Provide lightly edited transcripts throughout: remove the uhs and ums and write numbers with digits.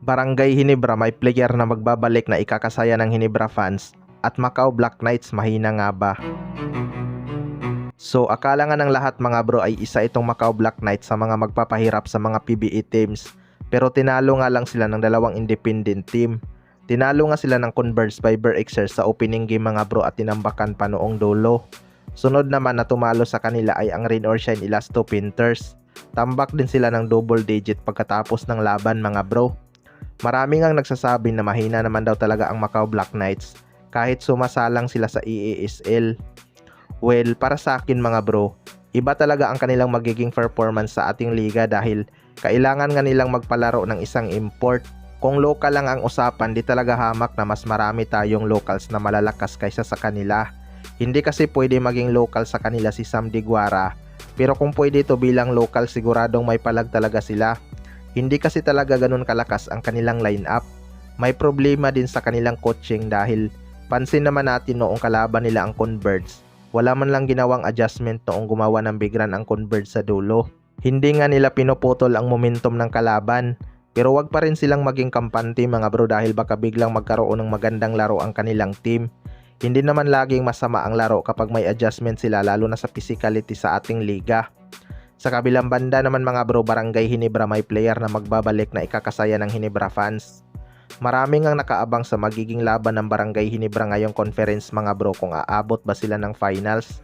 Barangay Hinebra may player na magbabalik na ikakasaya ng Hinebra fans at Macau Black Knights mahina nga ba? So akala nga ng lahat mga bro ay isa itong Macau Black Knights sa mga magpapahirap sa mga PBA teams, pero tinalo nga lang sila ng dalawang independent team. Tinalo nga sila ng Converse by Berexer sa opening game mga bro at tinambakan pa noong dulo. Sunod naman na tumalo sa kanila ay ang Rain or Shine Elasto Painters. Tambak din sila ng double digit pagkatapos ng laban mga bro. Marami ngang nagsasabi na mahina naman daw talaga ang Macau Black Knights kahit sumasalang sila sa EASL. Well, para sa akin mga bro, iba talaga ang kanilang magiging performance sa ating liga dahil kailangan nga nilang magpalaro ng isang import. Kung local lang ang usapan, di talaga hamak na mas marami tayong locals na malalakas kaysa sa kanila. Hindi kasi pwede maging local sa kanila si Sam Diguara, pero kung pwede ito bilang local siguradong may palag talaga sila. Hindi kasi talaga ganun kalakas ang kanilang lineup. May problema din sa kanilang coaching dahil pansin naman natin noong kalaban nila ang Converge. Wala man lang ginawang adjustment noong gumawa ng big run ang Converge sa dulo. Hindi nga nila pinuputol ang momentum ng kalaban. Pero wag pa rin silang maging kampante mga bro dahil baka biglang magkaroon ng magandang laro ang kanilang team. Hindi naman laging masama ang laro kapag may adjustment sila lalo na sa physicality sa ating liga. Sa kabilang banda naman mga bro, Barangay Hinebra may player na magbabalik na ikakasaya ng Hinebra fans. Marami ngang nakaabang sa magiging laban ng Barangay Hinebra ngayong conference mga bro kung aabot ba sila ng finals.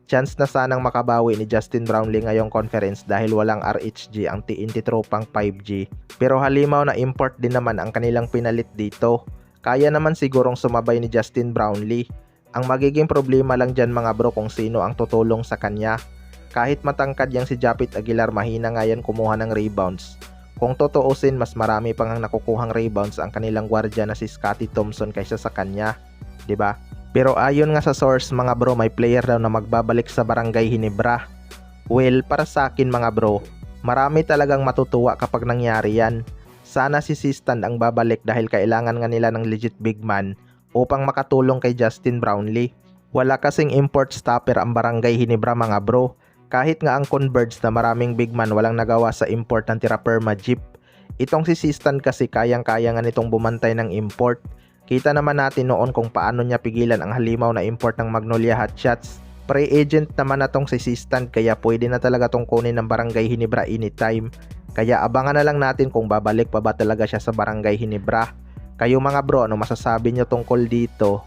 Chance na sanang makabawi ni Justin Brownlee ngayong conference dahil walang RHG ang TNT tropang 5G. Pero halimaw na import din naman ang kanilang pinalit dito. Kaya naman sigurong sumabay ni Justin Brownlee. Ang magiging problema lang dyan mga bro kung sino ang tutulong sa kanya. Kahit matangkad yang si Japit Aguilar, mahina nga yan kumuha ng rebounds. Kung totoosin, mas marami pang nakukuhang rebounds ang kanilang gwardiya na si Scottie Thompson kaysa sa kanya, 'di ba? Pero ayon nga sa source mga bro, may player daw na magbabalik sa Barangay Hinebra. Well, para sa akin mga bro, marami talagang matutuwa kapag nangyari yan. Sana si Sistan ang babalik dahil kailangan nga nila ng legit big man upang makatulong kay Justin Brownlee. Wala kasing import stopper ang Barangay Hinebra mga bro. Kahit nga ang Converge na maraming big man walang nagawa sa import ng Tiraperma Jeep. Itong si Sistan kasi kayang-kaya nga nitong bumantay ng import. Kita naman natin noon kung paano niya pigilan ang halimaw na import ng Magnolia Hotshots. Pre-agent naman na tong si Sistan kaya pwede na talaga tong kunin ng Barangay Hinebra anytime. Kaya abangan na lang natin kung babalik pa ba talaga siya sa Barangay Hinebra. Kayo mga bro, ano masasabi nyo tungkol dito?